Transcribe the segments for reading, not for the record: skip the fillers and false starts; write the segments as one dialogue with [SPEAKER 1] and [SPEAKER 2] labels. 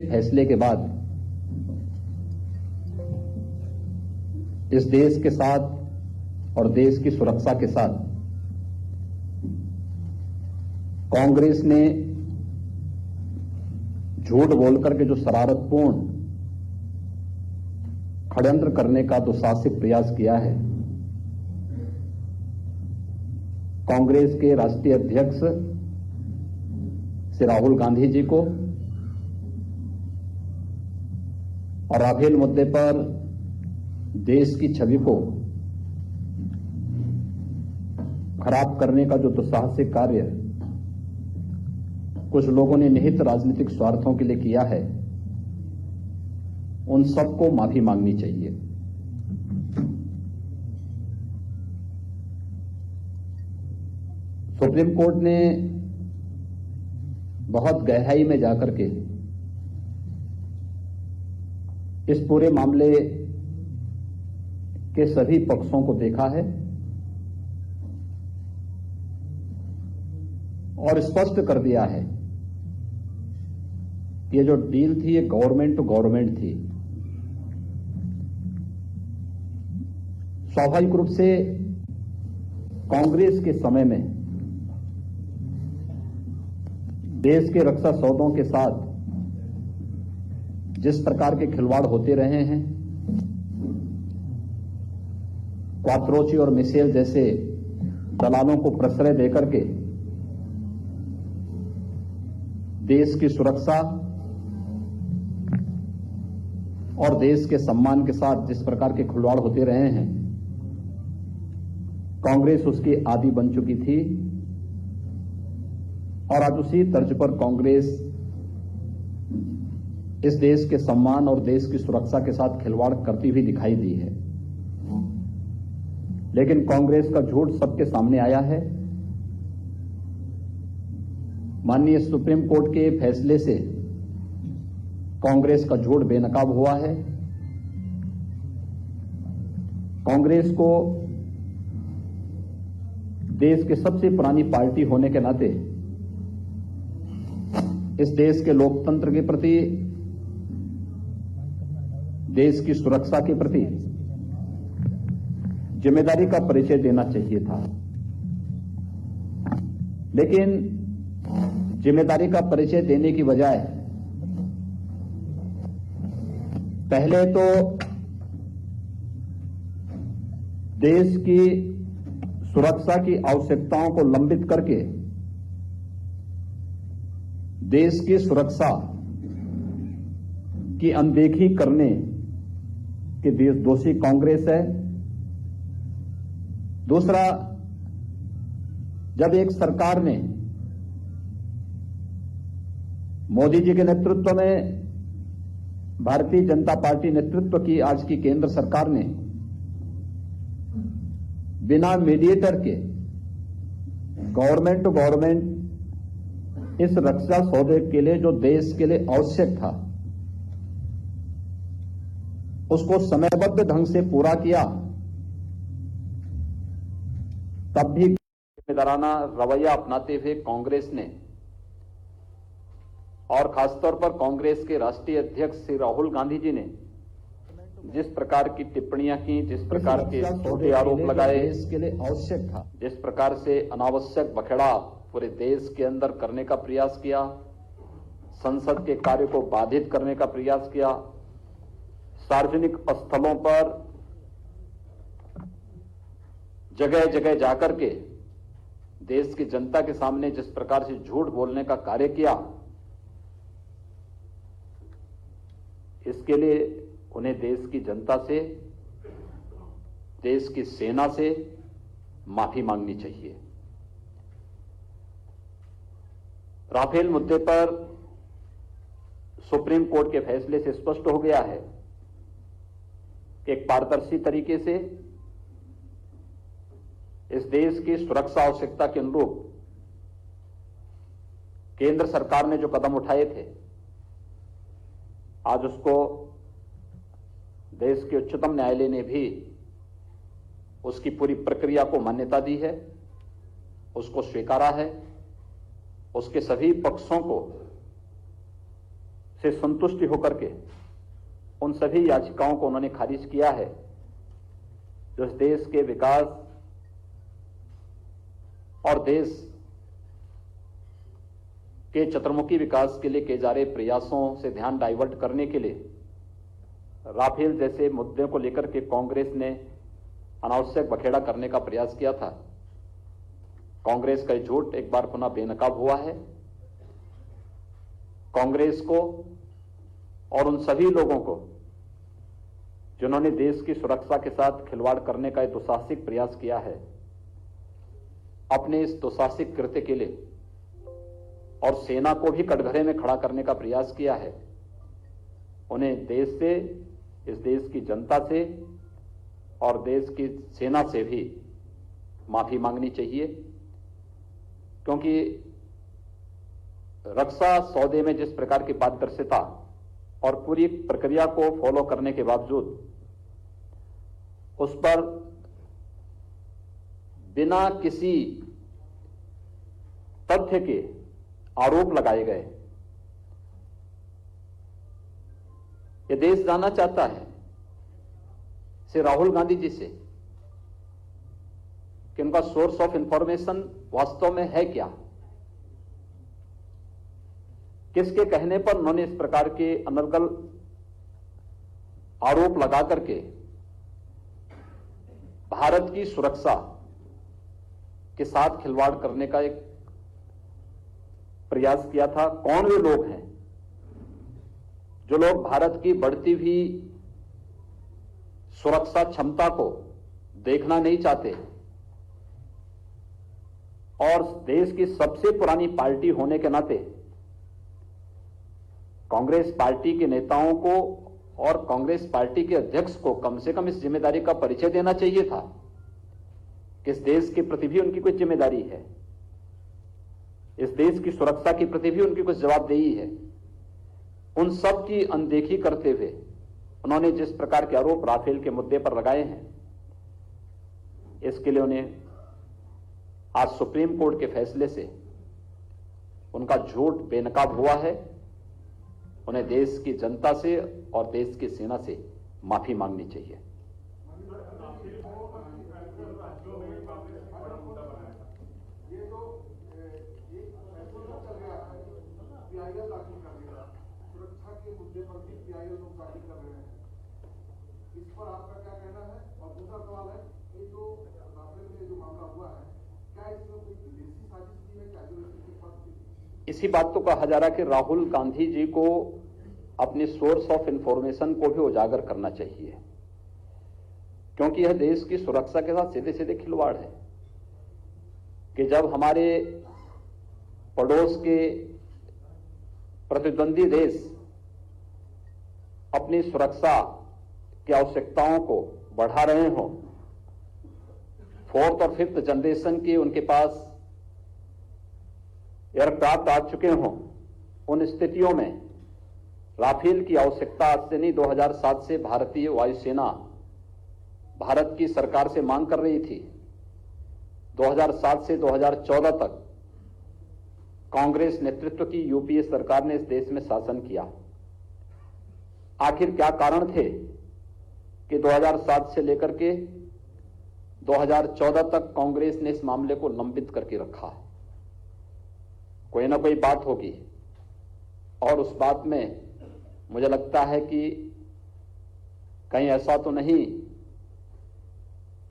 [SPEAKER 1] फैसले के बाद इस देश के साथ और देश की सुरक्षा के साथ कांग्रेस ने झूठ बोलकर के जो शरारतपूर्ण षड्यंत्र करने का दुस्साहसिक प्रयास किया है, कांग्रेस के राष्ट्रीय अध्यक्ष श्री राहुल गांधी जी को और राफेल मुद्दे पर देश की छवि को खराब करने का जो दुस्साहसिक कार्य कुछ लोगों ने निहित राजनीतिक स्वार्थों के लिए किया है, उन सबको माफी मांगनी चाहिए। सुप्रीम कोर्ट ने बहुत गहराई में जाकर के इस पूरे मामले के सभी पक्षों को देखा है और स्पष्ट कर दिया है कि ये जो डील थी ये गवर्नमेंट टू गवर्नमेंट थी। स्वाभाविक रूप से कांग्रेस के समय में देश के रक्षा सौदों के साथ जिस प्रकार के खिलवाड़ होते रहे हैं, क्वात्रोची और मिशेल जैसे दलालों को प्रश्रय देकर के देश की सुरक्षा और देश के सम्मान के साथ जिस प्रकार के खिलवाड़ होते रहे हैं, कांग्रेस उसकी आदी बन चुकी थी और आज उसी तर्ज पर कांग्रेस इस देश के सम्मान और देश की सुरक्षा के साथ खिलवाड़ करती हुई दिखाई दी है। लेकिन कांग्रेस का झूठ सबके सामने आया है। माननीय सुप्रीम कोर्ट के फैसले से कांग्रेस का झूठ बेनकाब हुआ है। कांग्रेस को देश की सबसे पुरानी पार्टी होने के नाते इस देश के लोकतंत्र के प्रति, देश की सुरक्षा के प्रति जिम्मेदारी का परिचय देना चाहिए था। लेकिन जिम्मेदारी का परिचय देने की बजाय पहले तो देश की सुरक्षा की आवश्यकताओं को लंबित करके देश की सुरक्षा की अनदेखी करने के दोषी कांग्रेस है। दूसरा, जब एक सरकार ने मोदी जी के नेतृत्व में, भारतीय जनता पार्टी नेतृत्व की आज की केंद्र सरकार ने बिना मीडिएटर के गवर्नमेंट टू गवर्नमेंट इस रक्षा सौदे के लिए जो देश के लिए आवश्यक था उसको समयबद्ध ढंग से पूरा किया, तब भी जिम्मेदाराना रवैया अपनाते हुए कांग्रेस ने और खासतौर पर कांग्रेस के राष्ट्रीय अध्यक्ष श्री राहुल गांधी जी ने जिस प्रकार की टिप्पणियां की, जिस प्रकार के झूठे आरोप लगाए, इसके लिए आवश्यक था, जिस प्रकार से अनावश्यक बखेड़ा पूरे देश के अंदर करने का प्रयास किया, संसद के कार्य को बाधित करने का प्रयास किया, सार्वजनिक स्थलों पर जगह जगह जाकर के देश की जनता के सामने जिस प्रकार से झूठ बोलने का कार्य किया, इसके लिए उन्हें देश की जनता से, देश की सेना से माफी मांगनी चाहिए। राफेल मुद्दे पर सुप्रीम कोर्ट के फैसले से स्पष्ट हो गया है कि एक पारदर्शी तरीके से इस देश की सुरक्षा आवश्यकता के अनुरूप केंद्र सरकार ने जो कदम उठाए थे, आज उसको देश के उच्चतम न्यायालय ने भी उसकी पूरी प्रक्रिया को मान्यता दी है, उसको स्वीकारा है, उसके सभी पक्षों को से संतुष्टि होकर के उन सभी याचिकाओं को उन्होंने खारिज किया है जो इस देश के विकास और देश के चतुर्मुखी विकास के लिए किए जा रहे प्रयासों से ध्यान डाइवर्ट करने के लिए राफेल जैसे मुद्दे को लेकर के कांग्रेस ने अनावश्यक बखेड़ा करने का प्रयास किया था। कांग्रेस का झूठ एक बार पुनः बेनकाब हुआ है। कांग्रेस को और उन सभी लोगों को जिन्होंने देश की सुरक्षा के साथ खिलवाड़ करने का एक दुस्साहसिक प्रयास किया है, अपने इस दुस्साहसिक कृत्य के लिए और सेना को भी कटघरे में खड़ा करने का प्रयास किया है, उन्हें देश से, इस देश की जनता से और देश की सेना से भी माफी मांगनी चाहिए, क्योंकि रक्षा सौदे में जिस प्रकार की पारदर्शिता और पूरी प्रक्रिया को फॉलो करने के बावजूद उस पर बिना किसी तथ्य के आरोप लगाए गए। ये देश जानना चाहता है श्री राहुल गांधी जी से कि उनका सोर्स ऑफ इंफॉर्मेशन वास्तव में है क्या, किसके कहने पर उन्होंने इस प्रकार के अनर्गल आरोप लगा करके भारत की सुरक्षा के साथ खिलवाड़ करने का एक प्रयास किया था। कौन वे लोग हैं जो लोग भारत की बढ़ती हुई सुरक्षा क्षमता को देखना नहीं चाहते और देश की सबसे पुरानी पार्टी होने के नाते कांग्रेस पार्टी के नेताओं को और कांग्रेस पार्टी के अध्यक्ष को कम से कम इस जिम्मेदारी का परिचय देना चाहिए था कि इस देश के प्रति भी उनकी कुछ जिम्मेदारी है, इस देश की सुरक्षा के प्रति भी उनकी कुछ जवाबदेही है। उन सब की अनदेखी करते हुए उन्होंने जिस प्रकार के आरोप राफेल के मुद्दे पर लगाए हैं, इसके लिए उन्हें आज सुप्रीम कोर्ट के फैसले से उनका झूठ बेनकाब हुआ है। उन्हें देश की जनता से और देश की सेना से माफी मांगनी चाहिए।
[SPEAKER 2] सुरक्षा के मुद्दे पर भी पीआईएल लोग दाखिल कर रहे हैं, इस पर आपका क्या कहना है? और दूसरा सवाल है, ये जो राफेल में जो मामला हुआ है, क्या इसमें कोई विदेशी साजिश की है? क्या
[SPEAKER 1] इसी बात तो कहा जा रहा कि राहुल गांधी जी को अपने सोर्स ऑफ इंफॉर्मेशन को भी उजागर करना चाहिए, क्योंकि यह देश की सुरक्षा के साथ सीधे सीधे खिलवाड़ है कि जब हमारे पड़ोस के प्रतिद्वंदी देश अपनी सुरक्षा की आवश्यकताओं को बढ़ा रहे हों, फोर्थ और फिफ्थ जनरेशन के उनके पास एयरक्राफ्ट आ चुके हों, उन स्थितियों में राफेल की आवश्यकता आज से नहीं 2007 से भारतीय वायुसेना भारत की सरकार से मांग कर रही थी। 2007 से 2014 तक कांग्रेस नेतृत्व की यूपीए सरकार ने इस देश में शासन किया। आखिर क्या कारण थे कि 2007 से लेकर के 2014 तक कांग्रेस ने इस मामले को लंबित करके रखा? कोई ना कोई बात होगी और उस बात में मुझे लगता है कि कहीं ऐसा तो नहीं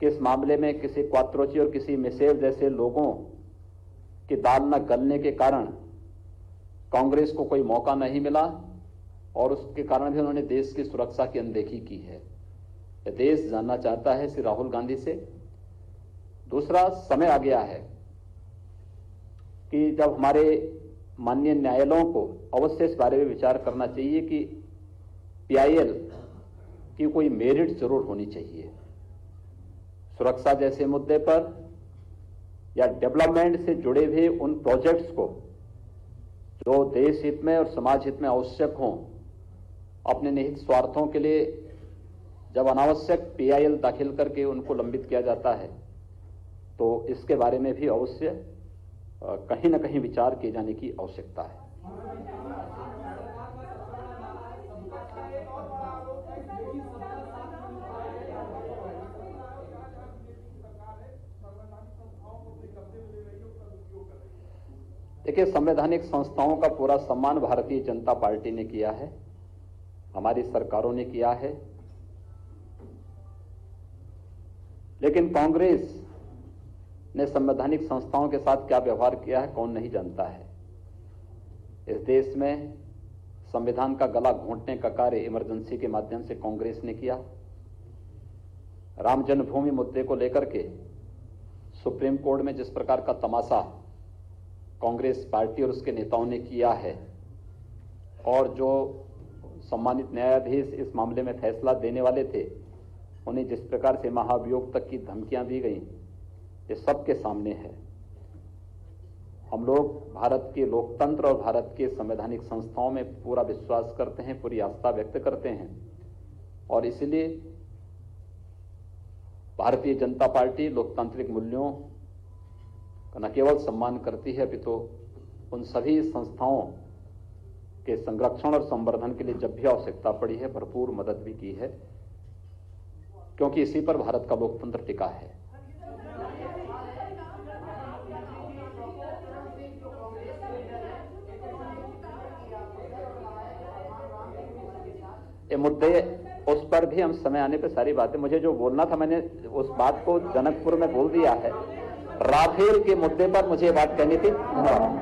[SPEAKER 1] कि इस मामले में किसी क्वात्रोची और किसी मिसेल जैसे लोगों की दाल न गलने के कारण कांग्रेस को कोई मौका नहीं मिला और उसके कारण भी उन्होंने देश की सुरक्षा की अनदेखी की है। यह देश जानना चाहता है श्री राहुल गांधी से। दूसरा, समय आ गया है कि जब हमारे माननीय न्यायालयों को अवश्य इस बारे में विचार करना चाहिए कि पीआईएल की कोई मेरिट जरूर होनी चाहिए सुरक्षा जैसे मुद्दे पर या डेवलपमेंट से जुड़े हुए उन प्रोजेक्ट्स को जो देश हित में और समाज हित में आवश्यक हों। अपने निहित स्वार्थों के लिए जब अनावश्यक पीआईएल दाखिल करके उनको लंबित किया जाता है तो इसके बारे में भी अवश्य कहीं न कहीं विचार किए जाने की आवश्यकता है। देखिए, संवैधानिक संस्थाओं का पूरा सम्मान भारतीय जनता पार्टी ने किया है, हमारी सरकारों ने किया है, लेकिन कांग्रेस ने संवैधानिक संस्थाओं के साथ क्या व्यवहार किया है कौन नहीं जानता है। इस देश में संविधान का गला घोंटने का कार्य इमरजेंसी के माध्यम से कांग्रेस ने किया। राम जन्मभूमि मुद्दे को लेकर के सुप्रीम कोर्ट में जिस प्रकार का तमाशा कांग्रेस पार्टी और उसके नेताओं ने किया है, और जो सम्मानित न्यायाधीश इस मामले में फैसला देने वाले थे उन्हें जिस प्रकार से महाभियोग तक की धमकियां दी गई, ये सबके सामने है। हम लोग भारत के लोकतंत्र और भारत के संवैधानिक संस्थाओं में पूरा विश्वास करते हैं, पूरी आस्था व्यक्त करते हैं, और इसलिए भारतीय जनता पार्टी लोकतांत्रिक मूल्यों का न केवल सम्मान करती है, अपितु उन सभी संस्थाओं के संरक्षण और संवर्धन के लिए जब भी आवश्यकता पड़ी है भरपूर मदद भी की है, क्योंकि इसी पर भारत का लोकतंत्र टिका है। ये मुद्दे उस पर भी हम समय आने पे सारी बातें, मुझे जो बोलना था मैंने उस बात को जनकपुर में बोल दिया है। राफेल के मुद्दे पर मुझे बात कहनी थी। धन्यवाद।